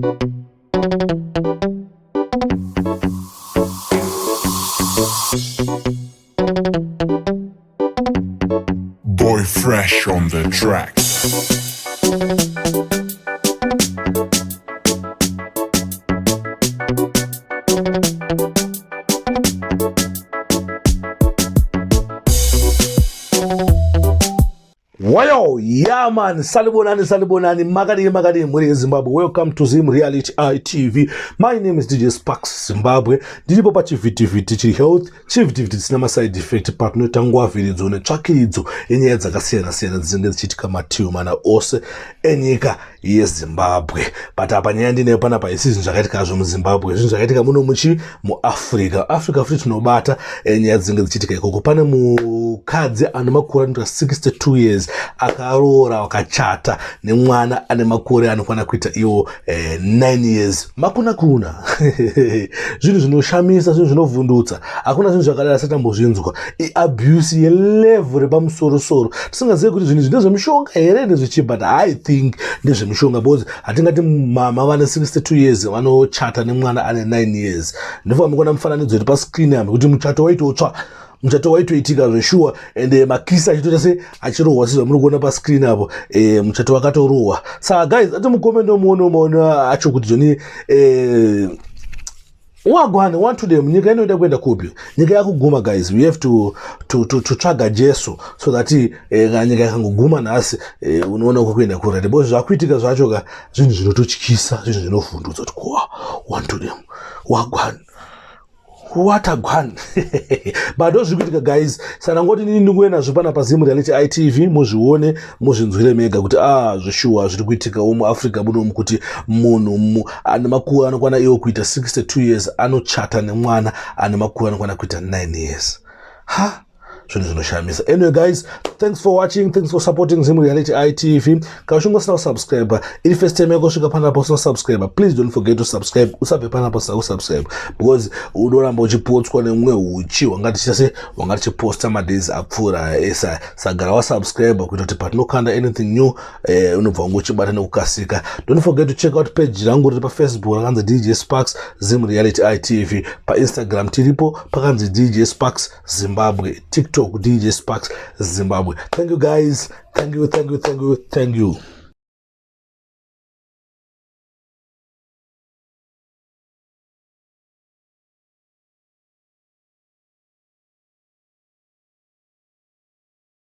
Boy Fresh on the track. Wow, yeah man, salibonani, magadi, muri Zimbabwe. Welcome to Zim Reality TV. My name is DJ Sparks Zimbabwe. Dilipo pa chiviti chiri health, chiviti sina side effect partner tangwa viridzo ne tsvakiridzo enyaya dzakasiyana dzinenge dzichiitika mativi mana ose enyika yeZimbabwe. But apa nyaya ndine panapa isizvi zvakaitika zvo muZimbabwe, zvinhu zvakaitika muno muAfrica futi tinobata enyaya dzinenge dzichiitika ikoko. Pane mukadzi ane makore 62 years Akarorwa wakachata nemwana ane makore anokwana kuita iwo 9 years. Makuna zvinhu zvinoshamisa, zvinhu zvinovhundutsa, hakuna zvinhu zvakadai asatambozvinzwa. Abuse yelevel repamusoro. Tisingazivi kuti zvinhu ndezvemishonga here ndezvechi, but I think ndezvemishonga because hatingati mama vane 62 years vanochata nemwana ane 9 years. Ndifo amekuona mufananidzo iri pascreen yame kuti muchato waitoitika zveshuwa ende makisi achitoita se achirohwa sezvamuri kuona pascreen apo. Muchato wakatorohwa. Saka guys, ati mukomende muone acho kuti joni wagwane want to them nyika inoenda kuenda kupi, nyika yakuguma guys. We have to tsvaga Jesu so that nyika yakangoguma nhasi unoona kuenda kurati bo zvakuitika zvacho ka zvinhu zvinototyisa, zvinhu zvinovhundutsa kuti want to them wagwane what a gwan. But those zvikuitika guys, sana ngoti ndingoenda zvipana pa Zim Reality TV muzvione muzvinzwire mega kuti zvishuwa zviri kuitika mu Africa muno kuti munhu ane makore anokwana iwo kuita 62 years anochata nemwana ane makore anokwana kuita 9 years. Anyway guys, thanks for watching, thanks for supporting Zim Reality TV. Kashunga sina subscribe. If first time you go pana post subscribe, please don't forget to subscribe. Usabe pana post subscribe because udoramba uchipost kwa nemwe uchi wangati posta ma days apfura esa sagara wa subscribe kuti patinokanda anything new unobva ngochibata nekukasika. Don't forget to check out page rangu riri pa Facebook rakanzi DJ Sparks Zim Reality TV, pa Instagram tiripo pakanzi DJ Sparks Zimbabwe, TikTok DJ Sparks Zimbabwe. Thank you guys. Thank you.